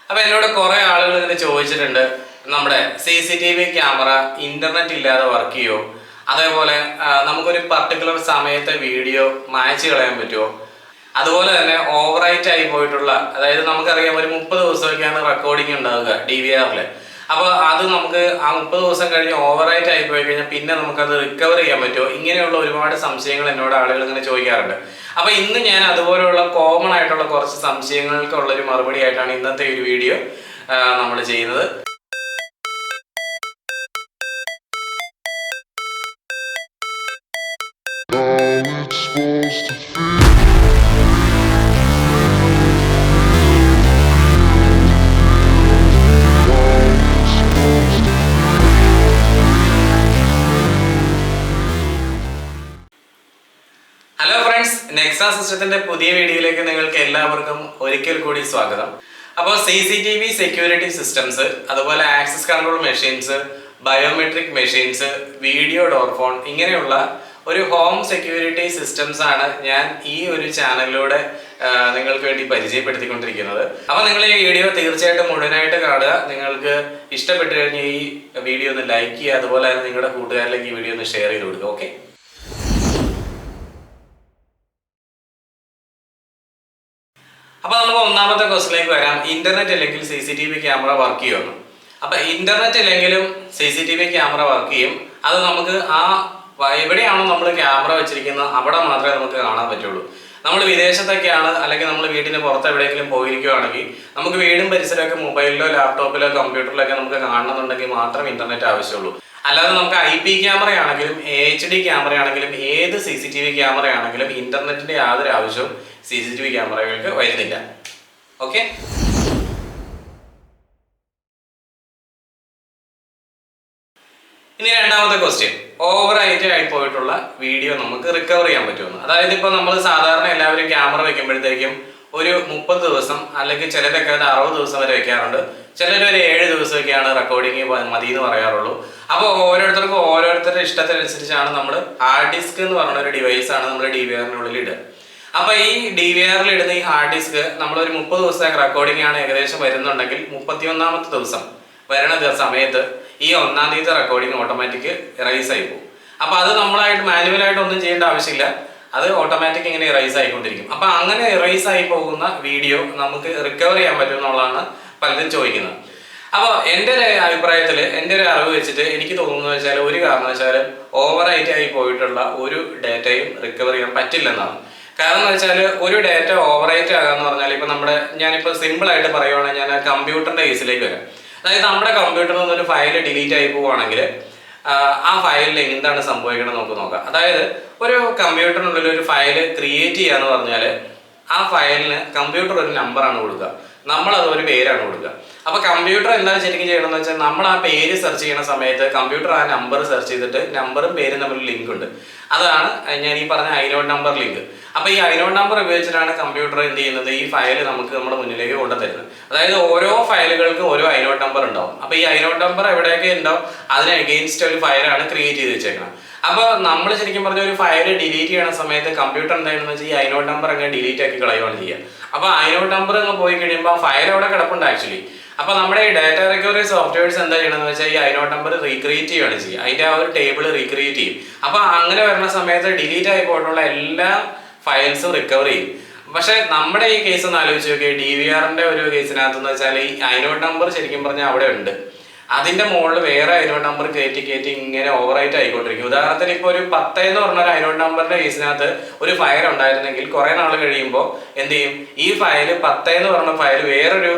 അപ്പോൾ എന്നോട് കുറേ ആളുകൾ ഇങ്ങനെ ചോദിച്ചിട്ടുണ്ട്, നമ്മുടെ CCTV ക്യാമറ ഇന്റർനെറ്റ് ഇല്ലാതെ വർക്ക് ചെയ്യുമോ, അതേപോലെ നമുക്കൊരു പർട്ടിക്കുലർ സമയത്തെ വീഡിയോ മായ്ച്ചു കളയാൻ പറ്റുമോ, അതുപോലെ തന്നെ ഓവറൈറ്റ് ആയി പോയിട്ടുള്ള, അതായത് നമുക്കറിയാം ഒരു 30 ദിവസമൊക്കെയാണ് റെക്കോർഡിങ് ഉണ്ടാവുക DVR-ൽ. അപ്പോൾ അത് നമുക്ക് ആ 30 ദിവസം കഴിഞ്ഞ് ഓവറൈറ്റ് ആയി പോയി കഴിഞ്ഞാൽ പിന്നെ നമുക്കത് റിക്കവർ ചെയ്യാൻ പറ്റുമോ, ഇങ്ങനെയുള്ള ഒരുപാട് സംശയങ്ങൾ എന്നോട് ആളുകൾ ഇങ്ങനെ ചോദിക്കാറുണ്ട്. അപ്പോൾ ഇന്ന് ഞാൻ അതുപോലെയുള്ള കോമൺ ആയിട്ടുള്ള കുറച്ച് സംശയങ്ങൾക്കുള്ളൊരു മറുപടി ആയിട്ടാണ് ഇന്നത്തെ ഒരു വീഡിയോ നമ്മൾ ചെയ്യുന്നത്. ഹലോ ഫ്രണ്ട്സ്, നെക്സ സിസ്റ്റത്തിന്റെ പുതിയ വീഡിയോയിലേക്ക് നിങ്ങൾക്ക് എല്ലാവർക്കും ഒരിക്കൽ കൂടി സ്വാഗതം. അപ്പോൾ CCTV സെക്യൂരിറ്റി സിസ്റ്റംസ്, അതുപോലെ access control machines, biometric machines, video door phone, ഇങ്ങനെയുള്ള ഒരു ഹോം സെക്യൂരിറ്റി സിസ്റ്റംസ് ആണ് ഞാൻ ഈ ഒരു ചാനലിലൂടെ നിങ്ങൾക്ക് വേണ്ടി പരിചയപ്പെടുത്തിക്കൊണ്ടിരിക്കുന്നത്. അപ്പോൾ നിങ്ങൾ ഈ വീഡിയോ തീർച്ചയായിട്ടും മുഴുവനായിട്ട് കാണുക. നിങ്ങൾക്ക് ഇഷ്ടപ്പെട്ടു കഴിഞ്ഞാൽ ഈ വീഡിയോ ഒന്ന് ലൈക്ക് ചെയ്യുക, അതുപോലെ തന്നെ നിങ്ങളുടെ കൂട്ടുകാരിലേക്ക് ഈ വീഡിയോ ഒന്ന് ഷെയർ ചെയ്ത് കൊടുക്കുക. ഓക്കെ, അപ്പോൾ നമുക്ക് ഒന്നാമത്തെ ക്വസ്റ്റിലേക്ക് വരാം. ഇന്റർനെറ്റ് അല്ലെങ്കിൽ CCTV ക്യാമറ വർക്ക് ചെയ്യുമെന്ന്. അപ്പൊ ഇന്റർനെറ്റ് ഇല്ലെങ്കിലും CCTV ക്യാമറ വർക്ക് ചെയ്യും. അത് നമുക്ക് എവിടെയാണോ നമ്മൾ ക്യാമറ വെച്ചിരിക്കുന്നത് അവിടെ മാത്രമേ നമുക്ക് കാണാൻ പറ്റുള്ളൂ. നമ്മൾ വിദേശത്തൊക്കെയാണ്, അല്ലെങ്കിൽ നമ്മൾ വീടിന് പുറത്ത് എവിടെയെങ്കിലും പോയിരിക്കുകയാണെങ്കിൽ നമുക്ക് വീടും പരിസരമൊക്കെ മൊബൈലിലോ ലാപ്ടോപ്പിലോ കമ്പ്യൂട്ടറിലോ ഒക്കെ നമുക്ക് കാണണമെന്നുണ്ടെങ്കിൽ മാത്രം ഇന്റർനെറ്റ് ആവശ്യമുള്ളൂ. അല്ലാതെ നമുക്ക് IP ക്യാമറയാണെങ്കിലും HD ക്യാമറയാണെങ്കിലും ഏത് CCTV ക്യാമറയാണെങ്കിലും ഇന്റർനെറ്റിന്റെ യാതൊരു ആവശ്യവും CCTV ക്യാമറകൾക്ക് വരുന്നില്ല. ഓക്കെ, ഇനി രണ്ടാമത്തെ ക്വസ്റ്റ്യൻ, ഓവറായിട്ട് ആയി പോയിട്ടുള്ള വീഡിയോ നമുക്ക് റിക്കവർ ചെയ്യാൻ പറ്റുമെന്ന്. അതായത് ഇപ്പോൾ നമ്മൾ സാധാരണ എല്ലാവരും ക്യാമറ വെക്കുമ്പോഴത്തേക്കും ഒരു 30 ദിവസം അല്ലെങ്കിൽ ചിലരൊക്കെ ഒരു 60 ദിവസം വരെ വെക്കാറുണ്ട്. ചിലർ ഒരു 7 ദിവസമൊക്കെയാണ് റെക്കോർഡിങ് മതി എന്ന് പറയാറുള്ളൂ. അപ്പോൾ ഓരോരുത്തർക്കും ഓരോരുത്തരുടെ ഇഷ്ടത്തിനനുസരിച്ചാണ് നമ്മൾ ഹാർഡ് ഡിസ്ക് എന്ന് പറഞ്ഞ ഒരു ഡിവൈസാണ് നമ്മൾ DVR-നുള്ളിൽ ഇടുക. അപ്പോൾ ഈ DVR-ൽ ഇടുന്ന ഈ ഹാർഡ് ഡിസ്ക് നമ്മളൊരു 30 ദിവസത്തെ റെക്കോർഡിംഗ് ആണ് ഏകദേശം വരുന്നുണ്ടെങ്കിൽ 31ാമത്തെ ദിവസം വരണ സമയത്ത് ഈ 1-ാം തീയതി റെക്കോർഡിംഗ് ഓട്ടോമാറ്റിക് ഇറൈസ് ആയി പോകും. അപ്പോൾ അത് നമ്മളായിട്ട് മാനുവലായിട്ട് ഒന്നും ചെയ്യേണ്ട ആവശ്യമില്ല, അത് ഓട്ടോമാറ്റിക് ഇങ്ങനെ ഇറൈസ് ആയിക്കൊണ്ടിരിക്കും. അപ്പോൾ അങ്ങനെ ഇറൈസ് ആയി പോകുന്ന വീഡിയോ നമുക്ക് റിക്കവർ ചെയ്യാൻ പറ്റും എന്നുള്ളതാണ് പലരും ചോദിക്കുന്നത്. അപ്പോൾ എൻ്റെ ഒരു അഭിപ്രായത്തിൽ, എൻ്റെ ഒരു അറിവ് വെച്ചിട്ട് എനിക്ക് തോന്നുന്നത് വെച്ചാൽ ഒരു കാരണവശാലും ഓവറായിട്ട് ആയി പോയിട്ടുള്ള ഒരു ഡേറ്റയും റിക്കവർ ചെയ്യാൻ പറ്റില്ലെന്നാണ്. കാരണം എന്ന് വെച്ചാൽ ഒരു ഡേറ്റ ഓവറൈറ്റ് ആകാന്ന് പറഞ്ഞാൽ ഇപ്പോൾ ഞാനിപ്പോൾ സിമ്പിളായിട്ട് പറയുവാണെങ്കിൽ ഞാൻ കമ്പ്യൂട്ടറിൻ്റെ കേസിലേക്ക് വരാം. അതായത് നമ്മുടെ കമ്പ്യൂട്ടറിൽ നിന്നൊരു ഫയൽ ഡിലീറ്റ് ആയി പോവുകയാണെങ്കിൽ ആ ഫയലിൽ എന്താണ് സംഭവിക്കണം നമുക്ക് നോക്കാം. അതായത് ഒരു കമ്പ്യൂട്ടറിനുള്ളിൽ ഒരു ഫയൽ ക്രിയേറ്റ് ചെയ്യാന്ന് പറഞ്ഞാൽ ആ ഫയലിന് കമ്പ്യൂട്ടർ ഒരു നമ്പറാണ് കൊടുക്കുക, നമ്മളത് ഒരു പേരാണ് കൊടുക്കുക. അപ്പോൾ കമ്പ്യൂട്ടർ എന്താണ് ശരിക്കും ചെയ്യണമെന്ന് വെച്ചാൽ നമ്മൾ ആ പേര് സെർച്ച് ചെയ്യുന്ന സമയത്ത് കമ്പ്യൂട്ടർ ആ നമ്പർ സെർച്ച് ചെയ്തിട്ട് നമ്പറും പേരും തമ്മിൽ ലിങ്ക് ഉണ്ട്. അതാണ് ഞാൻ ഈ പറഞ്ഞ ഐനോഡ് നമ്പർ ലിങ്ക്. അപ്പോൾ ഈ ഐനോഡ് നമ്പർ ഉപയോഗിച്ചിട്ടാണ് കമ്പ്യൂട്ടർ എന്ത് ചെയ്യുന്നത്, ഈ ഫയൽ നമുക്ക് നമ്മുടെ മുന്നിലേക്ക് കൊണ്ടുതരുന്നത്. അതായത് ഓരോ ഫയലുകൾക്കും ഓരോ ഐനോഡ് നമ്പർ ഉണ്ടാവും. അപ്പോൾ ഈ ഐനോഡ് നമ്പർ എവിടെയൊക്കെ ഉണ്ടാവും അതിന് അഗെയിൻസ്റ്റ് ഒരു ഫയലാണ് ക്രിയേറ്റ് ചെയ്ത് വെച്ചേക്കുന്നത്. അപ്പോൾ നമ്മൾ ശരിക്കും പറഞ്ഞ ഒരു ഫയൽ ഡിലീറ്റ് ചെയ്യുന്ന സമയത്ത് കമ്പ്യൂട്ടർ എന്താണെന്ന് വെച്ചാൽ ഈ ഐനോഡ് നമ്പർ അങ്ങനെ ഡിലീറ്റ് ആക്കി കളയുകയാണ് ചെയ്യുക. അപ്പോൾ ഐനോഡ് നമ്പർ അങ്ങ് പോയി കഴിയുമ്പോൾ ഫയൽ അവിടെ കിടപ്പുണ്ട് ആക്ച്വലി. അപ്പോൾ നമ്മുടെ ഈ ഡാറ്റ റിക്കവറി സോഫ്റ്റ്വെയർസ് എന്താ ചെയ്യണമെന്ന് വെച്ചാൽ ഈ ഐനോഡ് നമ്പർ റീക്രിയേറ്റ് ചെയ്യുകയാണ് ചെയ്യുക, അതിൻ്റെ ആ ഒരു ടേബിൾ റീക്രിയേറ്റ് ചെയ്യും. അപ്പോൾ അങ്ങനെ വരുന്ന സമയത്ത് ഡിലീറ്റ് ആയി പോയിട്ടുള്ള എല്ലാ ഫയൽസും റിക്കവർ ചെയ്യും. പക്ഷെ നമ്മുടെ ഈ കേസ് ഒന്ന് ആലോചിച്ച് നോക്കിയാൽ DVR-ന്റെ ഒരു കേസിനകത്തെന്ന് വെച്ചാൽ ഈ ഐനോഡ് നമ്പർ ശരിക്കും പറഞ്ഞാൽ അവിടെ ഉണ്ട്, അതിന്റെ മുകളിൽ വേറെ ഐനോഡ് നമ്പർ കയറ്റി ഇങ്ങനെ ഓവറായിട്ട് ആയിക്കൊണ്ടിരിക്കും. ഉദാഹരണത്തിന് ഇപ്പോൾ ഒരു 10 എന്ന് പറഞ്ഞ ഒരു ഐനോഡ് നമ്പറിന്റെ കേസിനകത്ത് ഒരു ഫയൽ ഉണ്ടായിരുന്നെങ്കിൽ കുറെ നാൾ കഴിയുമ്പോൾ എന്ത് ചെയ്യും, ഈ ഫയൽ 10 എന്ന് പറഞ്ഞ ഫയൽ വേറൊരു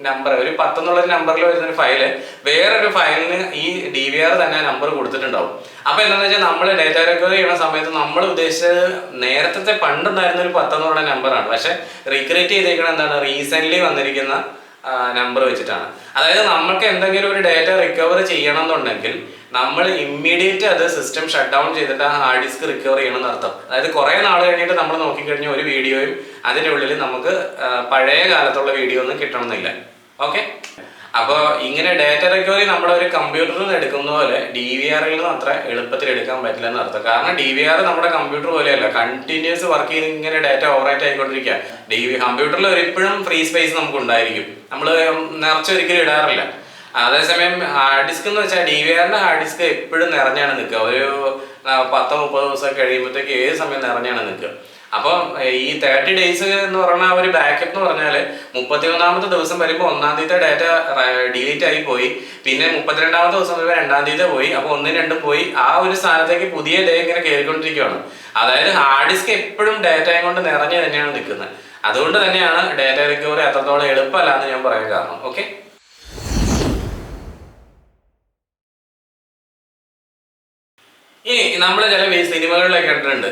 നമ്പർ, ഒരു 10 എന്നുള്ളൊരു നമ്പറിൽ വരുന്നൊരു ഫയല് വേറൊരു ഫയലിന് ഈ DVR തന്നെ നമ്പർ കൊടുത്തിട്ടുണ്ടാവും. അപ്പൊ എന്താണെന്ന് വെച്ചാൽ നമ്മൾ ഡേറ്റ റിക്കവർ ചെയ്യുന്ന സമയത്ത് നമ്മൾ ഉദ്ദേശിച്ചത് നേരത്തെ പണ്ടുണ്ടായിരുന്ന ഒരു 10 എന്ന് പറയുന്ന നമ്പറാണ്, പക്ഷെ റീക്രിയേറ്റ് ചെയ്തേക്കുന്നത് എന്താണ്, റീസെന്റ് വന്നിരിക്കുന്ന നമ്പർ വെച്ചിട്ടാണ്. അതായത് നമുക്ക് എന്തെങ്കിലും ഒരു ഡേറ്റ റിക്കവർ ചെയ്യണം എന്നുണ്ടെങ്കിൽ നമ്മൾ ഇമ്മീഡിയറ്റ് അത് സിസ്റ്റം ഷട്ട് ഡൗൺ ചെയ്തിട്ട് ആ ഹാർഡ് ഡിസ്ക് റിക്കവർ ചെയ്യണം എന്നർത്ഥം. അതായത് കുറെ നാൾ കഴിഞ്ഞിട്ട് നമ്മൾ നോക്കിക്കഴിഞ്ഞാൽ ഒരു വീഡിയോയും അതിൻ്റെ ഉള്ളിൽ നമുക്ക് പഴയ കാലത്തുള്ള വീഡിയോ ഒന്നും കിട്ടണമെന്നില്ല. ഓക്കെ, അപ്പോൾ ഇങ്ങനെ ഡാറ്റ റിക്കവറി നമ്മുടെ ഒരു കമ്പ്യൂട്ടറിൽ നിന്ന് എടുക്കുന്ന പോലെ DVRൽ നിന്ന് അത്ര എളുപ്പത്തിൽ എടുക്കാൻ പറ്റില്ല എന്ന് അർത്ഥം. കാരണം DVR നമ്മുടെ കമ്പ്യൂട്ടർ പോലെയല്ല, കണ്ടിന്യൂസ് വർക്ക് ചെയ്ത് ഇങ്ങനെ ഡാറ്റ ഓവറൈറ്റ് ആയിക്കൊണ്ടിരിക്കുക. കമ്പ്യൂട്ടറിൽ ഒരിപ്പോഴും ഫ്രീ സ്പേസ് നമുക്ക് ഉണ്ടായിരിക്കും, നമ്മൾ നിറച്ചൊരിക്കലും ഇടാറില്ല. അതേസമയം ഹാർഡ് ഡിസ്ക് എന്ന് വെച്ചാൽ DVRന്റെ ഹാർഡ് ഡിസ്ക് എപ്പോഴും നിറഞ്ഞാണ് നിൽക്കുക. ഒരു 10-30 ദിവസം കഴിയുമ്പോഴത്തേക്ക് ഏത് സമയം നിറഞ്ഞാണ് നിൽക്കുക. അപ്പോൾ ഈ 30 days എന്ന് പറഞ്ഞാൽ ഒരു ബാക്കപ്പ് എന്ന് പറഞ്ഞാൽ 31ാമത്തെ ദിവസം വരുമ്പോൾ 1-ാം തീയതി ഡാറ്റ ഡിലീറ്റ് ആയി പോയി, പിന്നെ 32ാമത്തെ ദിവസം വരുമ്പോൾ 2-ാം തീയതി പോയി, അപ്പോൾ 1-2 പോയി, ആ ഒരു സ്ഥാനത്തേക്ക് പുതിയ ഡേ ഇങ്ങനെ കയറിക്കൊണ്ടിരിക്കുകയാണ്. അതായത് ഹാർഡ് ഡിസ്ക് എപ്പോഴും ഡാറ്റയും കൊണ്ട് നിറഞ്ഞു തന്നെയാണ് നിൽക്കുന്നത്. അതുകൊണ്ട് തന്നെയാണ് ഡാറ്റ റിക്കവറി അത്രത്തോളം എളുപ്പമല്ല എന്ന് ഞാൻ പറയാൻ കാരണം. ഓക്കെ, ഇനി നമ്മൾ ചില സിനിമകളിലൊക്കെ കണ്ടിട്ടുണ്ട്,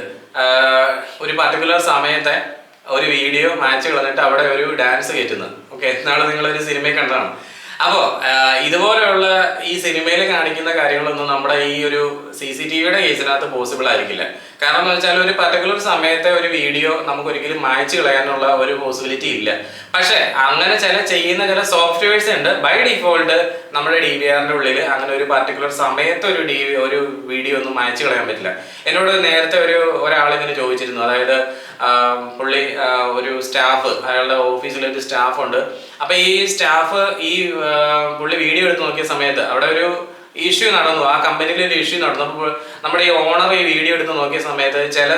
ഒരു പർട്ടിക്കുലർ സമയത്തെ ഒരു വീഡിയോ മാച്ച് കളഞ്ഞിട്ട് അവിടെ ഒരു ഡാൻസ് കയറ്റുന്നത്. ഓക്കെ, എന്നാണ് നിങ്ങളൊരു സിനിമയിൽ കണ്ടതാണ്. അപ്പോൾ ഇതുപോലെയുള്ള ഈ സിനിമയിൽ കാണിക്കുന്ന കാര്യങ്ങളൊന്നും നമ്മുടെ ഈ ഒരു CCTVയുടെ കേസിനകത്ത് പോസിബിൾ ആയിരിക്കില്ല. കാരണം എന്ന് വെച്ചാൽ ഒരു പർട്ടിക്കുലർ സമയത്തെ ഒരു വീഡിയോ നമുക്ക് ഒരിക്കലും മായ്ച്ചു കളയാനുള്ള ഒരു പോസിബിലിറ്റി ഇല്ല. പക്ഷെ അങ്ങനെ ചെയ്യുന്ന ചില സോഫ്റ്റ്വെയർസ് ഉണ്ട്. ബൈ ഡിഫോൾട്ട് നമ്മുടെ DVRന്റെ ഉള്ളിൽ അങ്ങനെ ഒരു പർട്ടിക്കുലർ സമയത്ത് ഒരു വീഡിയോ ഒന്നും മായ്ച്ചു കളയാൻ പറ്റില്ല. എന്നോട് നേരത്തെ ഒരാളിങ്ങനെ ചോദിച്ചിരുന്നു, അതായത് പുള്ളി ഒരു സ്റ്റാഫ്, അയാളുടെ ഓഫീസിലൊരു സ്റ്റാഫ് ഉണ്ട്. അപ്പൊ ഈ സ്റ്റാഫ് പുള്ളി വീഡിയോ എടുത്ത് നോക്കിയ സമയത്ത് അവിടെ ഒരു ഇഷ്യൂ നടന്നു, ആ കമ്പനിയിൽ ഒരു ഇഷ്യൂ നടന്നു. അപ്പോൾ നമ്മുടെ ഈ ഓണർ ഈ വീഡിയോ എടുത്ത് നോക്കിയ സമയത്ത് ചില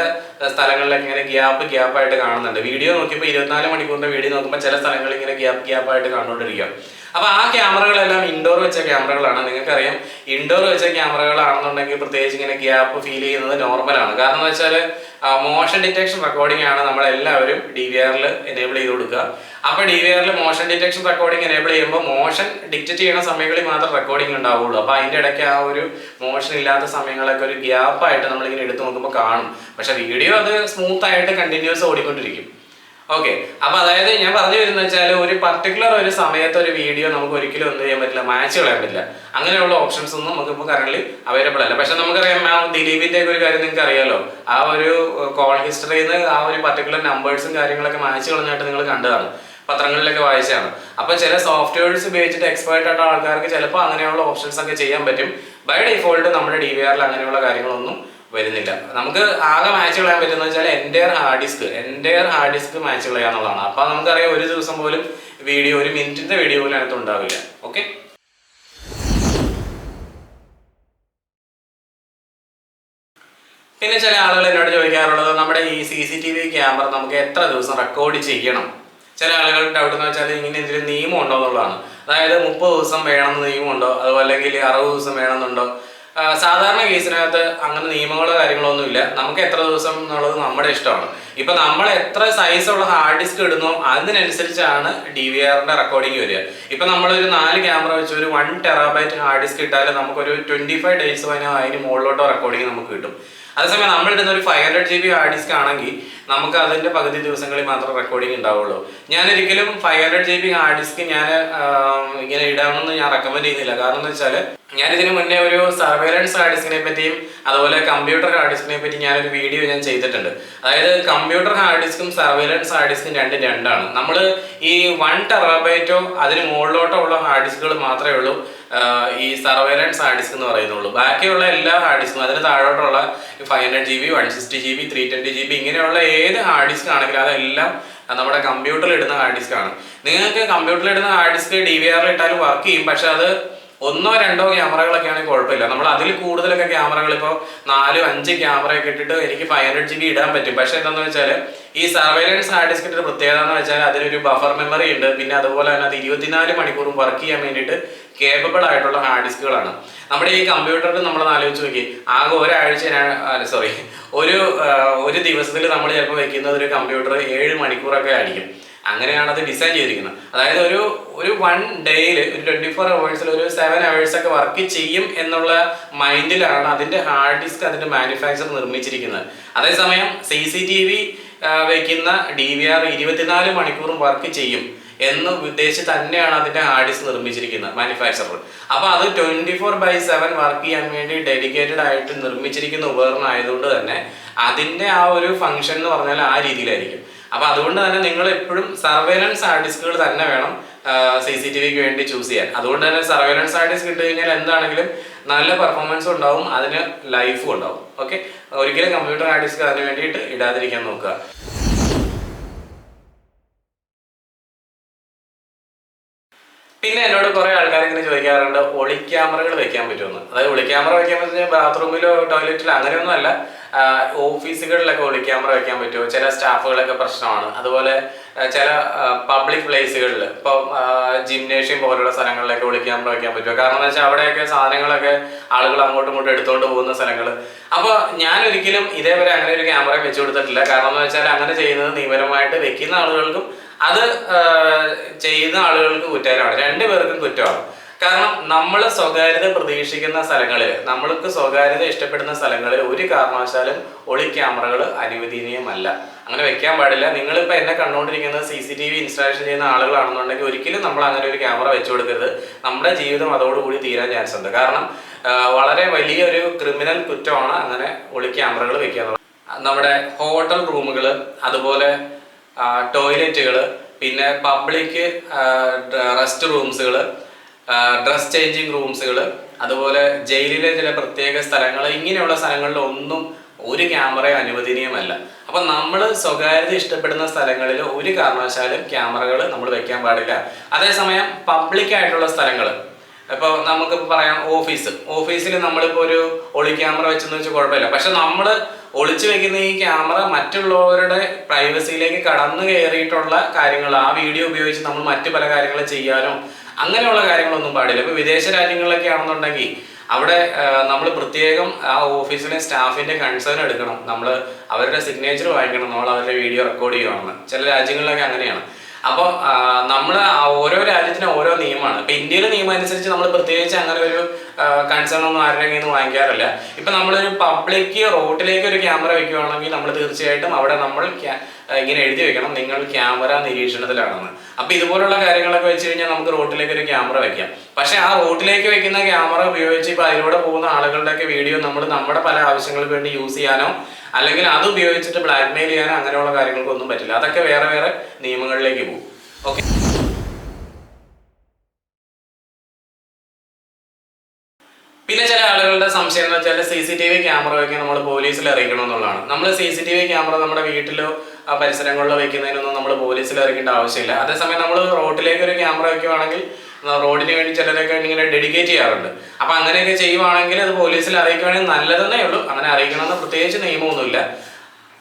സ്ഥലങ്ങളിലൊക്കെ ഇങ്ങനെ ഗ്യാപ്പായിട്ട് കാണുന്നുണ്ട്. വീഡിയോ നോക്കിയപ്പോൾ 24 മണിക്കൂറിന്റെ വീഡിയോ നോക്കുമ്പോൾ ചില സ്ഥലങ്ങളിൽ ഇങ്ങനെ ഗ്യാപ്പായിട്ട് കണ്ടുകൊണ്ടിരിക്കുക. അപ്പൊ ആ ക്യാമറകളെല്ലാം ഇൻഡോർ വെച്ച ക്യാമറകളാണ്. നിങ്ങൾക്കറിയാം, ഇൻഡോർ വെച്ച ക്യാമറകളാണെന്നുണ്ടെങ്കിൽ പ്രത്യേകിച്ച് ഇങ്ങനെ ഗ്യാപ്പ് ഫീൽ ചെയ്യുന്നത് നോർമലാണ്. കാരണം എന്ന് വെച്ചാൽ മോഷൻ ഡിറ്റക്ഷൻ റെക്കോർഡിംഗ് ആണ് നമ്മളെല്ലാവരും DVRൽ എനേബിൾ ചെയ്ത് കൊടുക്കുക. അപ്പൊ DVRൽ മോഷൻ ഡിറ്റക്ഷൻ റെക്കോർഡിംഗ് എനേബിൾ ചെയ്യുമ്പോൾ മോഷൻ ഡിക്റ്റേറ്റ് ചെയ്യുന്ന സമയങ്ങളിൽ മാത്രം റെക്കോർഡിംഗ് ഉണ്ടാവുള്ളൂ. അപ്പൊ അതിന്റെ ഇടയ്ക്ക് ആ ഒരു മോഷൻ ഇല്ലാത്ത സമയങ്ങളൊക്കെ ഒരു ഗ്യാപ്പായിട്ട് നമ്മളിങ്ങനെ എടുത്തു നോക്കുമ്പോൾ കാണും. പക്ഷെ വീഡിയോ അത് സ്മൂത്ത് ആയിട്ട് കണ്ടിന്യൂസ് ഓടിക്കൊണ്ടിരിക്കും. ഓക്കെ, അപ്പൊ അതായത് ഞാൻ പറഞ്ഞു വരുന്നത് വെച്ചാൽ ഒരു പർട്ടിക്കുലർ ഒരു സമയത്ത് ഒരു വീഡിയോ നമുക്ക് ഒരിക്കലും ഒന്നും ചെയ്യാൻ പറ്റില്ല, മാച്ച് കളയാൻ പറ്റില്ല. അങ്ങനെയുള്ള ഓപ്ഷൻസ് ഒന്നും നമുക്ക് ഇപ്പോൾ കറന്റ് അവൈലബിൾ അല്ല. പക്ഷെ നമുക്കറിയാം, ദിലീപിന്റെ ഒരു കാര്യം നിങ്ങൾക്ക് അറിയാലോ, ആ ഒരു കോൾ ഹിസ്റ്ററിയിൽ നിന്ന് ആ ഒരു പർട്ടിക്കുലർ നമ്പേഴ്സും കാര്യങ്ങളൊക്കെ മാച്ച് കളഞ്ഞായിട്ട് നിങ്ങൾ കണ്ടതാണ്, പത്രങ്ങളിലൊക്കെ വായിച്ചാണ്. അപ്പൊ ചില സോഫ്റ്റ്വെയർസ് ഉപയോഗിച്ചിട്ട് എക്സ്പേർട്ട് ആയിട്ടുള്ള ആൾക്കാർക്ക് ചിലപ്പോൾ അങ്ങനെയുള്ള ഓപ്ഷൻസ് ഒക്കെ ചെയ്യാൻ പറ്റും. ബൈ ഡിഫോൾട്ട് നമ്മുടെ DVRൽ അങ്ങനെയുള്ള കാര്യങ്ങളൊന്നും വരുന്നില്ല. നമുക്ക് ആകെ മാച്ച് കളയാൻ പറ്റുന്ന വെച്ചാൽ എൻ്റയർ ഹാർഡ് ഡിസ്ക് മാച്ച് കളയാന്നുള്ളതാണ്. അപ്പൊ നമുക്കറിയാം, ഒരു ദിവസം പോലും വീഡിയോ, ഒരു മിനിറ്റിന്റെ വീഡിയോ പോലും അതിനകത്ത് ഉണ്ടാവില്ല. ഓക്കെ, പിന്നെ ചില ആളുകൾ എന്നോട് ചോദിക്കാറുള്ളത്, നമ്മുടെ ഈ CCTV ക്യാമറ നമുക്ക് എത്ര ദിവസം റെക്കോർഡ് ചെയ്യണം? ചില ആളുകളുടെ ഡൗട്ട് എന്ന് വെച്ചാൽ ഇങ്ങനെ എന്തെങ്കിലും നിയമം ഉണ്ടോ എന്നുള്ളതാണ്. അതായത് 30 ദിവസം വേണമെന്ന് നിയമമുണ്ടോ, അതോ അല്ലെങ്കിൽ 60 ദിവസം വേണമെന്നുണ്ടോ? സാധാരണ കേസിനകത്ത് അങ്ങനെ നിയമങ്ങളോ കാര്യങ്ങളോ ഒന്നുമില്ല. നമുക്ക് എത്ര ദിവസം എന്നുള്ളത് നമ്മുടെ ഇഷ്ടമാണ്. ഇപ്പൊ നമ്മൾ എത്ര സൈസുള്ള ഹാർഡ് ഡിസ്ക് ഇടുന്നോ അതിനനുസരിച്ചാണ് DVRന്റെ റെക്കോർഡിങ് വരിക. ഇപ്പൊ നമ്മളൊരു 4 ക്യാമറ വെച്ച് ഒരു 1 TB ഹാർഡ് ഡിസ്ക് ഇട്ടാൽ നമുക്കൊരു 25 days അതിന് മുകളിലോട്ടോ റെക്കോർഡിങ് നമുക്ക് കിട്ടും. അതേസമയം നമ്മൾ ഇടുന്ന ഒരു 500 GB ഹാർഡ് ഡിസ്ക് ആണെങ്കിൽ നമുക്ക് അതിന്റെ പകുതി ദിവസങ്ങളിൽ മാത്രം റെക്കോർഡിംഗ് ഉണ്ടാവുള്ളൂ. ഞാൻ ഒരിക്കലും 500 GB ഹാർഡ് ഡിസ്ക് ഞാൻ ഇങ്ങനെ ഇടാമെന്ന് ഞാൻ റെക്കമെൻഡ് ചെയ്യുന്നില്ല. കാരണം എന്ന് വെച്ചാൽ ഞാൻ ഇതിനു മുന്നേ ഒരു സർവൈലൻസ് ഹാർഡ് ഡിസ്കിനെ പറ്റിയും അതുപോലെ കമ്പ്യൂട്ടർ ഹാർഡ് ഡിസ്കിനെ പറ്റി ഞാനൊരു വീഡിയോ ഞാൻ ചെയ്തിട്ടുണ്ട്. അതായത് കമ്പ്യൂട്ടർ ഹാർഡ് ഡിസ്കും സർവൈലൻസ് ഹാർഡ് ഡിസ്കും രണ്ടാണ്. നമ്മൾ ഈ 1 TB അതിന് മുകളിലോട്ടോ ഉള്ള ഹാർഡ് ഡിസ്കുകൾ മാത്രമേ ഉള്ളൂ ഈ സർവൈലൻസ് ഹാർഡ് ഡിസ്ക് എന്ന് പറയുന്നുള്ളൂ. ബാക്കിയുള്ള എല്ലാ ഹാർഡ് ഡിസ്കും, അതിന് താഴോട്ടുള്ള 500 GB, 160 GB, 320 GB ഇങ്ങനെയുള്ള ഏത് ഹാർഡ് ഡിസ്ക് ആണെങ്കിലും അതെല്ലാം നമ്മുടെ കമ്പ്യൂട്ടറിൽ ഇടുന്ന ഹാർഡ് ഡിസ്ക് ആണ്. നിങ്ങൾക്ക് കമ്പ്യൂട്ടറിൽ ഇടുന്ന ഹാർഡ് ഡിസ്ക് DVRൽ ഇട്ടാലും വർക്ക് ചെയ്യും. പക്ഷെ അത് 1-2 ക്യാമറകളൊക്കെ ആണെങ്കിൽ കുഴപ്പമില്ല. നമ്മൾ അതിൽ കൂടുതലൊക്കെ ക്യാമറകൾ ഇപ്പോൾ 4-5 ക്യാമറയൊക്കെ ഇട്ടിട്ട് എനിക്ക് 500 GB ഇടാൻ പറ്റും. പക്ഷെ എന്താണെന്ന് വെച്ചാൽ ഈ സർവൈലൻസ് ഹാർഡ് ഡിസ്കിന്റെ പ്രത്യേകത എന്ന് വെച്ചാൽ അതിനൊരു ബഫർ മെമ്മറി ഉണ്ട്. പിന്നെ അതുപോലെ തന്നെ അത് 24 മണിക്കൂറും വർക്ക് ചെയ്യാൻ വേണ്ടിയിട്ട് കേപ്പബിൾ ആയിട്ടുള്ള ഹാർഡ് ഡിസ്കുകളാണ്. നമ്മുടെ ഈ കമ്പ്യൂട്ടറിൽ നമ്മൾ ആലോചിച്ച് നോക്കി, ആകെ ഒരു ദിവസത്തിൽ നമ്മൾ ചിലപ്പോൾ വെക്കുന്നത് ഒരു കമ്പ്യൂട്ടർ 7 മണിക്കൂറൊക്കെ ആയിരിക്കും. അങ്ങനെയാണ് അത് ഡിസൈൻ ചെയ്തിരിക്കുന്നത്. അതായത് ഒരു 1 ഡേയിൽ ഒരു 24 hours ഒരു 7 hours ഒക്കെ വർക്ക് ചെയ്യും എന്നുള്ള മൈൻഡിലാണ് അതിന്റെ ഹാർഡ് ഡിസ്ക് അതിന്റെ മാനുഫാക്ചർ നിർമ്മിച്ചിരിക്കുന്നത്. അതേസമയം CCTV വെക്കുന്ന DVR 24 മണിക്കൂറും വർക്ക് ചെയ്യും എന്ന് ഉദ്ദേശിച്ച് തന്നെയാണ് അതിന്റെ ഹാർഡ് ഡിസ്ക് നിർമ്മിച്ചിരിക്കുന്നത് മാനുഫാക്ചറർ. അപ്പൊ അത് 24/7 വർക്ക് ചെയ്യാൻ വേണ്ടി ഡെഡിക്കേറ്റഡ് ആയിട്ട് നിർമ്മിച്ചിരിക്കുന്ന ഉപകരണം ആയതുകൊണ്ട് തന്നെ അതിന്റെ ആ ഒരു ഫംഗ്ഷൻ എന്ന് പറഞ്ഞാൽ ആ രീതിയിലായിരിക്കും. അപ്പൊ അതുകൊണ്ട് തന്നെ നിങ്ങൾ എപ്പോഴും സർവൈലൻസ് ഹാർഡ് ഡിസ്കുകൾ തന്നെ വേണം CCTVക്ക് വേണ്ടി ചൂസ് ചെയ്യാൻ. അതുകൊണ്ട് തന്നെ സർവൈലൻസ് ആർട്ടിസ്റ്റ് കിട്ടി കഴിഞ്ഞാൽ എന്താണെങ്കിലും നല്ല പെർഫോമൻസും ഉണ്ടാവും, അതിന് ലൈഫും ഉണ്ടാവും. ഓക്കെ, ഒരിക്കലും കമ്പ്യൂട്ടർ ആർട്ടിസ്റ്റ് അതിന് വേണ്ടിയിട്ട് ഇടാതിരിക്കാൻ നോക്കുക. പിന്നെ എന്നോട് കുറെ ആൾക്കാർ ഇങ്ങനെ ചോദിക്കാറുണ്ട്, ഒളി ക്യാമറകൾ വെക്കാൻ പറ്റുമെന്ന്. അതായത് ഒളി ക്യാമറ വെക്കാൻ പറ്റുന്ന ബാത്റൂമിലോ ടോയ്ലറ്റിലോ അങ്ങനെയൊന്നും അല്ല, ഓഫീസുകളിലൊക്കെ ഒളി ക്യാമറ വെക്കാൻ പറ്റുമോ? ചില സ്റ്റാഫുകളൊക്കെ പ്രശ്നമാണ്. അതുപോലെ ചില പബ്ലിക് പ്ലേസുകളിൽ, ഇപ്പോൾ ജിംനേഷ്യം പോലുള്ള സ്ഥലങ്ങളിലൊക്കെ ഒളി ക്യാമറ വെക്കാൻ പറ്റുമോ? കാരണം എന്ന് വെച്ചാൽ അവിടെയൊക്കെ സാധനങ്ങളൊക്കെ ആളുകൾ അങ്ങോട്ടും ഇങ്ങോട്ടും എടുത്തുകൊണ്ട് പോകുന്ന സ്ഥലങ്ങൾ. അപ്പോൾ ഞാൻ ഒരിക്കലും ഇതേവരെ അങ്ങനെ ഒരു ക്യാമറ വെച്ചു കൊടുത്തിട്ടില്ല. കാരണം എന്ന് വെച്ചാൽ അങ്ങനെ ചെയ്യുന്നത് നിയമപരമായിട്ട് വെക്കുന്ന ആളുകൾക്കും അത് ചെയ്യുന്ന ആളുകൾക്ക് കുറ്റകരമാണ്, രണ്ടുപേർക്കും കുറ്റമാണ്. കാരണം നമ്മൾ സ്വകാര്യത പ്രതീക്ഷിക്കുന്ന സ്ഥലങ്ങളിൽ, നമ്മൾക്ക് സ്വകാര്യത ഇഷ്ടപ്പെടുന്ന സ്ഥലങ്ങളിൽ ഒരു കാരണവശാലും ഒളി ക്യാമറകൾ അനുവദനീയമല്ല, അങ്ങനെ വെക്കാൻ പാടില്ല. നിങ്ങളിപ്പോൾ എന്നെ കണ്ടുകൊണ്ടിരിക്കുന്നത് CCTV ഇൻസ്റ്റാളേഷൻ ചെയ്യുന്ന ആളുകളാണെന്നുണ്ടെങ്കിൽ ഒരിക്കലും നമ്മൾ അങ്ങനെ ഒരു ക്യാമറ വെച്ചു കൊടുക്കരുത്. നമ്മുടെ ജീവിതം അതോടുകൂടി തീരാൻ ചാൻസ് ഉണ്ട്. കാരണം വളരെ വലിയൊരു ക്രിമിനൽ കുറ്റമാണ് അങ്ങനെ ഒളി ക്യാമറകൾ വെക്കുക. നമ്മുടെ ഹോട്ടൽ റൂമുകൾ, അതുപോലെ ടോയ്ലറ്റുകൾ, പിന്നെ പബ്ലിക് റെസ്റ്റ് റൂംസുകൾ, ഡ്രസ് ചേഞ്ചിങ് റൂംസുകൾ, അതുപോലെ ജയിലിലെ ചില പ്രത്യേക സ്ഥലങ്ങൾ, ഇങ്ങനെയുള്ള സ്ഥലങ്ങളിലൊന്നും ഒരു ക്യാമറ അനുവദനീയമല്ല. അപ്പം നമ്മൾ സ്വകാര്യത ഇഷ്ടപ്പെടുന്ന സ്ഥലങ്ങളിൽ ഒരു കാരണവശാലും ക്യാമറകൾ നമ്മൾ വെക്കാൻ പാടില്ല. അതേസമയം പബ്ലിക് ആയിട്ടുള്ള സ്ഥലങ്ങൾ, ഇപ്പോൾ നമുക്കിപ്പോൾ പറയാം ഓഫീസിൽ നമ്മളിപ്പോൾ ഒരു ഒളി ക്യാമറ വെച്ചെന്ന് വെച്ചാൽ കുഴപ്പമില്ല. പക്ഷെ നമ്മൾ ഒളിച്ചു വെക്കുന്ന ഈ ക്യാമറ മറ്റുള്ളവരുടെ പ്രൈവസിയിലേക്ക് കടന്നു കയറിയിട്ടുള്ള കാര്യങ്ങൾ, ആ വീഡിയോ ഉപയോഗിച്ച് നമ്മൾ മറ്റു പല കാര്യങ്ങൾ ചെയ്യാനോ അങ്ങനെയുള്ള കാര്യങ്ങളൊന്നും പാടില്ല. ഇപ്പോൾ വിദേശ രാജ്യങ്ങളിലൊക്കെ ആണെന്നുണ്ടെങ്കിൽ അവിടെ നമ്മൾ പ്രത്യേകം ആ ഓഫീസിലെ സ്റ്റാഫിൻ്റെ കൺസേൺ എടുക്കണം, നമ്മൾ അവരുടെ സിഗ്നേച്ചർ വാങ്ങിക്കണം, നമ്മൾ അവരുടെ വീഡിയോ റെക്കോർഡ് ചെയ്യുകയാണെന്ന്. ചില രാജ്യങ്ങളിലൊക്കെ അങ്ങനെയാണ്. അപ്പോൾ നമ്മൾ ഓരോ രാജ്യത്തിനും ഓരോ നിയമമാണ്. ഇപ്പം ഇന്ത്യയിലെ നിയമം അനുസരിച്ച് നമ്മൾ പ്രത്യേകിച്ച് അങ്ങനെ ഒരു കൺസേൺ ഒന്നും ആരുടെ കയ്യിൽ നിന്ന് വാങ്ങിക്കാറില്ല. ഇപ്പം നമ്മളൊരു പബ്ലിക് റോഡിലേക്ക് ഒരു ക്യാമറ വെക്കുകയാണെങ്കിൽ നമ്മൾ തീർച്ചയായിട്ടും അവിടെ നമ്മൾ ഇങ്ങനെ എഴുതി വെക്കണം, നിങ്ങൾ ക്യാമറ നിരീക്ഷണത്തിലാണെന്ന്. അപ്പം ഇതുപോലുള്ള കാര്യങ്ങളൊക്കെ വെച്ച് കഴിഞ്ഞാൽ നമുക്ക് റോഡിലേക്ക് ഒരു ക്യാമറ വെക്കാം. പക്ഷേ ആ റോഡിലേക്ക് വെക്കുന്ന ക്യാമറ ഉപയോഗിച്ച് ഇപ്പോൾ അതിലൂടെ പോകുന്ന ആളുകളുടെയൊക്കെ വീഡിയോ നമ്മൾ നമ്മുടെ പല ആവശ്യങ്ങൾക്ക് വേണ്ടി യൂസ് ചെയ്യാനോ അല്ലെങ്കിൽ അത് ഉപയോഗിച്ചിട്ട് ബ്ലാക്ക്മെയിൽ ചെയ്യാനോ അങ്ങനെയുള്ള കാര്യങ്ങൾക്കൊന്നും പറ്റില്ല. അതൊക്കെ വേറെ വേറെ നിയമങ്ങളിലേക്ക് പോകും. ഓക്കെ, പിന്നെ ചില ആളുകളുടെ സംശയം എന്ന് വെച്ചാൽ CCTV ക്യാമറ വയ്ക്കാൻ നമ്മൾ പോലീസിൽ അറിയിക്കണം എന്നുള്ളതാണ്. നമ്മൾ CCTV ക്യാമറ നമ്മുടെ വീട്ടിലോ പരിസരങ്ങളിലോ വെക്കുന്നതിനൊന്നും നമ്മൾ പോലീസിൽ അറിയിക്കേണ്ട ആവശ്യമില്ല. അതേസമയം നമ്മൾ റോഡിലേക്ക് ഒരു ക്യാമറ വയ്ക്കുവാണെങ്കിൽ റോഡിന് വേണ്ടി ചിലരൊക്കെ ഇങ്ങനെ ഡെഡിക്കേറ്റ് ചെയ്യാറുണ്ട്. അപ്പം അങ്ങനെയൊക്കെ ചെയ്യുവാണെങ്കിൽ അത് പോലീസിൽ അറിയിക്കുകയാണെങ്കിൽ നല്ലതെന്നേ ഉള്ളൂ. അങ്ങനെ അറിയിക്കണമെന്ന് പ്രത്യേകിച്ച് നിയമമൊന്നുമില്ല.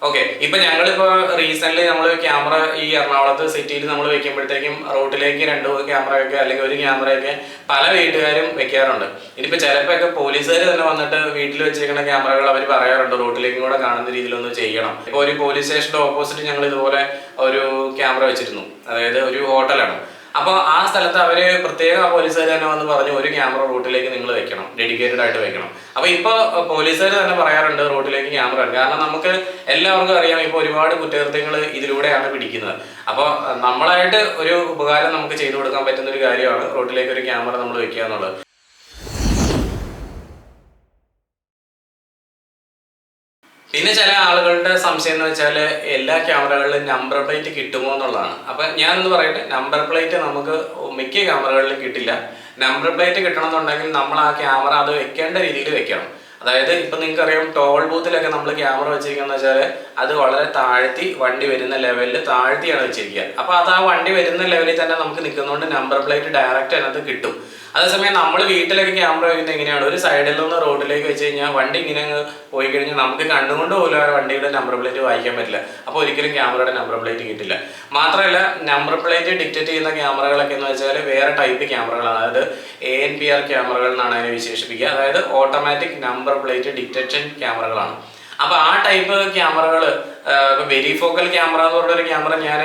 ഓക്കെ, ഇപ്പം ഞങ്ങളിപ്പോൾ റീസെൻ്റ്ലി നമ്മൾ ക്യാമറ ഈ എറണാകുളത്ത് സിറ്റിയിൽ നമ്മൾ വെക്കുമ്പോഴത്തേക്കും റോഡിലേക്ക് 2 ക്യാമറയൊക്കെ അല്ലെങ്കിൽ ഒരു ക്യാമറയൊക്കെ പല വീട്ടുകാരും വെക്കാറുണ്ട്. ഇനിയിപ്പോൾ ചിലപ്പോഴൊക്കെ പോലീസുകാർ തന്നെ വന്നിട്ട് വീട്ടിൽ വെച്ചിരിക്കുന്ന ക്യാമറകൾ അവർ പറയാറുണ്ട് റോഡിലേക്കും കൂടെ കാണുന്ന രീതിയിലൊന്ന് ചെയ്യണം. ഇപ്പോൾ ഒരു പോലീസ് സ്റ്റേഷൻ്റെ ഓപ്പോസിറ്റ് ഞങ്ങൾ ഇതുപോലെ ഒരു ക്യാമറ വെച്ചിരുന്നു, അതായത് ഒരു ഹോട്ടലാണ്. അപ്പോൾ ആ സ്ഥലത്ത് അവർ പ്രത്യേക പോലീസുകാർ തന്നെ വന്ന് പറഞ്ഞു ഒരു ക്യാമറ റോഡിലേക്ക് നിങ്ങൾ വെക്കണം, ഡെഡിക്കേറ്റഡ് ആയിട്ട് വെക്കണം. അപ്പോൾ ഇപ്പോൾ പോലീസുകാർ തന്നെ പറയാറുണ്ട് റോഡിലേക്ക് ക്യാമറ, കാരണം നമുക്ക് എല്ലാവർക്കും അറിയാം ഇപ്പോൾ ഒരുപാട് കുറ്റകൃത്യങ്ങൾ ഇതിലൂടെയാണ് പിടിക്കുന്നത്. അപ്പോൾ നമ്മളായിട്ട് ഒരു ഉപകാരം നമുക്ക് ചെയ്തു കൊടുക്കാൻ പറ്റുന്ന ഒരു കാര്യമാണ് റോഡിലേക്ക് ഒരു ക്യാമറ നമ്മൾ വെക്കുക എന്നുള്ളത്. പിന്നെ ചില ആളുകളുടെ സംശയം എന്ന് വെച്ചാൽ എല്ലാ ക്യാമറകളിലും നമ്പർ പ്ലേറ്റ് കിട്ടുമോ എന്നുള്ളതാണ്. അപ്പം ഞാനൊന്ന് പറയട്ടെ, നമ്പർ പ്ലേറ്റ് നമുക്ക് മിക്ക ക്യാമറകളിലും കിട്ടില്ല. നമ്പർ പ്ലേറ്റ് കിട്ടണമെന്നുണ്ടെങ്കിൽ നമ്മൾ ആ ക്യാമറ അത് വെക്കേണ്ട രീതിയിൽ വെക്കണം. അതായത് ഇപ്പം നിങ്ങൾക്കറിയാം ടോൾ ബൂത്തിലൊക്കെ നമ്മൾ ക്യാമറ വെച്ചിരിക്കുകയെന്ന് വെച്ചാൽ അത് വളരെ താഴ്ത്തി വണ്ടി വരുന്ന ലെവലിൽ താഴ്ത്തിയാണ് വെച്ചിരിക്കുക. അപ്പോൾ അത് ആ വണ്ടി വരുന്ന ലെവലിൽ തന്നെ നമുക്ക് നിൽക്കുന്നതുകൊണ്ട് നമ്പർ പ്ലേറ്റ് ഡയറക്റ്റ് അതിനകത്ത് കിട്ടും. അതേസമയം നമ്മൾ വീട്ടിലൊക്കെ ക്യാമറ വയ്ക്കുന്നത് എങ്ങനെയാണ്, ഒരു സൈഡിൽ നിന്ന് റോഡിലേക്ക് വെച്ച് കഴിഞ്ഞാൽ വണ്ടി ഇങ്ങനെ പോയി കഴിഞ്ഞാൽ നമുക്ക് കണ്ടുകൊണ്ട് പോലും ആ വണ്ടിയുടെ നമ്പർ പ്ലേറ്റ് വായിക്കാൻ പറ്റില്ല. അപ്പോൾ ഒരിക്കലും ക്യാമറയുടെ നമ്പർ പ്ലേറ്റ് കിട്ടില്ല. മാത്രമല്ല നമ്പർ പ്ലേറ്റ് ഡിറ്റക്ട് ചെയ്യുന്ന ക്യാമറകളൊക്കെ എന്ന് വെച്ചാൽ വേറെ ടൈപ്പ് ക്യാമറകളാണ്, അതായത് ANPR ക്യാമറകൾ എന്നാണ് അതിനെ വിശേഷിപ്പിക്കുക. അതായത് ഓട്ടോമാറ്റിക് നമ്പർ പ്ലേറ്റ് ഡിറ്റക്ഷൻ ക്യാമറകളാണ്. അപ്പോൾ ആ ടൈപ്പ് ക്യാമറകൾ, ഇപ്പോൾ വെരിഫോക്കൽ ക്യാമറ എന്ന് പറഞ്ഞൊരു ക്യാമറ, ഞാൻ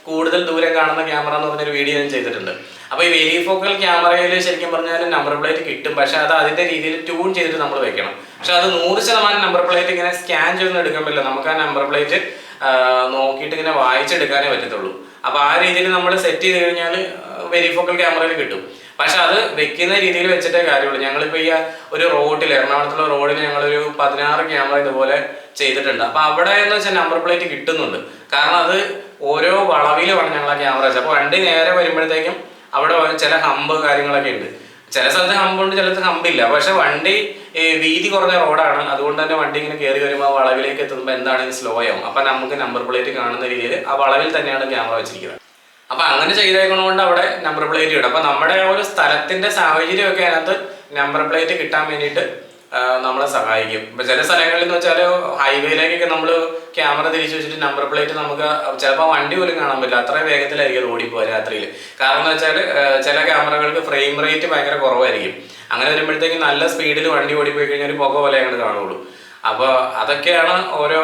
കൂടുതൽ ദൂരം കാണുന്ന ക്യാമറ എന്ന് പറഞ്ഞൊരു വീഡിയോ ഞാൻ ചെയ്തിട്ടുണ്ട്. അപ്പോൾ ഈ വെരിഫോക്കൽ ക്യാമറയിൽ ശരിക്കും പറഞ്ഞാൽ നമ്പർ പ്ലേറ്റ് കിട്ടും, പക്ഷെ അത് അതിൻ്റെ രീതിയിൽ ട്യൂൺ ചെയ്തിട്ട് നമ്മൾ വെക്കണം. പക്ഷെ അത് 100% നമ്പർ പ്ലേറ്റ് ഇങ്ങനെ സ്കാൻ ചെയ്തൊന്നും എടുക്കാൻ പറ്റില്ല. നമുക്ക് ആ നമ്പർ പ്ലേറ്റ് നോക്കിയിട്ട് ഇങ്ങനെ വായിച്ചെടുക്കാനേ പറ്റത്തുള്ളൂ. അപ്പോൾ ആ രീതിയിൽ നമ്മൾ സെറ്റ് ചെയ്ത് കഴിഞ്ഞാൽ വെരിഫോക്കൽ ക്യാമറയിൽ കിട്ടും. പക്ഷെ അത് വെക്കുന്ന രീതിയിൽ വെച്ചിട്ടേ കാര്യമുള്ളൂ. ഞങ്ങളിപ്പോൾ ഈ ഒരു റോഡിൽ, എറണാകുളത്തുള്ള റോഡിൽ ഞങ്ങളൊരു 16 ക്യാമറ ഇതുപോലെ ചെയ്തിട്ടുണ്ട്. അപ്പോൾ അവിടെ എന്ന് വെച്ചാൽ നമ്പർ പ്ലേറ്റ് കിട്ടുന്നുണ്ട്. കാരണം അത് ഓരോ വളവിലുമാണ് ഞങ്ങൾ ആ ക്യാമറ വെച്ചത്. അപ്പോൾ വണ്ടി നേരെ വരുമ്പോഴത്തേക്കും അവിടെ ചില ഹമ്പ് കാര്യങ്ങളൊക്കെ ഉണ്ട്. ചില സ്ഥലത്ത് ഹമ്പുണ്ട്, ചിലത്ത് ഹമ്പില്ല. പക്ഷെ വണ്ടി വീതി കുറഞ്ഞ റോഡാണ്. അതുകൊണ്ട് തന്നെ വണ്ടി ഇങ്ങനെ കയറി വരുമ്പോൾ ആ വളവിലേക്ക് എത്തുമ്പോൾ എന്താണെങ്കിലും സ്ലോ ആവും. അപ്പം നമുക്ക് നമ്പർ പ്ലേറ്റ് കാണുന്ന രീതിയിൽ ആ വളവിൽ തന്നെയാണ് ക്യാമറ വെച്ചിരിക്കുന്നത്. അപ്പം അങ്ങനെ ചെയ്തേക്കണോണ്ട് അവിടെ നമ്പർ പ്ലേറ്റ് ഇടും. അപ്പം നമ്മുടെ ഒരു സ്ഥലത്തിന്റെ സാഹചര്യമൊക്കെ അതിനകത്ത് നമ്പർ പ്ലേറ്റ് കിട്ടാൻ വേണ്ടിയിട്ട് നമ്മളെ സഹായിക്കും. ഇപ്പം ചില സ്ഥലങ്ങളിൽ എന്ന് വെച്ചാൽ ഹൈവേയിലേക്കൊക്കെ നമ്മൾ ക്യാമറ തിരിച്ചു വെച്ചിട്ട് നമ്പർ പ്ലേറ്റ് നമുക്ക് ചിലപ്പോൾ വണ്ടി പോലും കാണാൻ പറ്റില്ല, അത്രയും വേഗത്തിലായിരിക്കും ഓടിപ്പോവുക രാത്രിയിൽ. കാരണം എന്ന് വെച്ചാൽ ചില ക്യാമറകൾക്ക് ഫ്രെയിം റേറ്റ് ഭയങ്കര കുറവായിരിക്കും. അങ്ങനെ വരുമ്പോഴത്തേക്കും നല്ല സ്പീഡിൽ വണ്ടി ഓടിപ്പോയി കഴിഞ്ഞാൽ ഒരു പുക പോലെ അങ്ങോട്ട് കാണുള്ളൂ. അപ്പോൾ അതൊക്കെയാണ് ഓരോ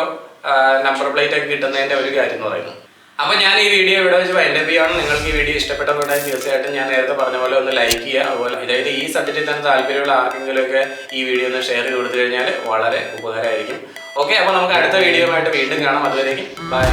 നമ്പർ പ്ലേറ്റ് ഒക്കെ കിട്ടുന്നതിൻ്റെ ഒരു കാര്യം എന്ന് പറയുന്നത്. അപ്പോൾ ഞാൻ ഈ വീഡിയോ ഇവിടെ വെച്ച് വൈൻഡപ്പ് ചെയ്യുകയാണ്. നിങ്ങൾക്ക് ഈ വീഡിയോ ഇഷ്ടപ്പെട്ടെന്നുണ്ടെങ്കിൽ തീർച്ചയായിട്ടും ഞാൻ നേരത്തെ പറഞ്ഞ പോലെ ഒന്ന് ലൈക്ക് ചെയ്യുക. അതുപോലെ അതായത് ഈ സബ്ജക്റ്റിൽ തന്നെ താല്പര്യമുള്ള ആർക്കെങ്കിലുമൊക്കെ ഈ വീഡിയോ ഒന്ന് ഷെയർ ചെയ്ത് കൊടുത്തു കഴിഞ്ഞാൽ വളരെ ഉപകാരമായിരിക്കും. ഓക്കെ, അപ്പോൾ നമുക്ക് അടുത്ത വീഡിയോ ആയിട്ട് വീണ്ടും കാണാം. അതുവരേക്കും ബൈ.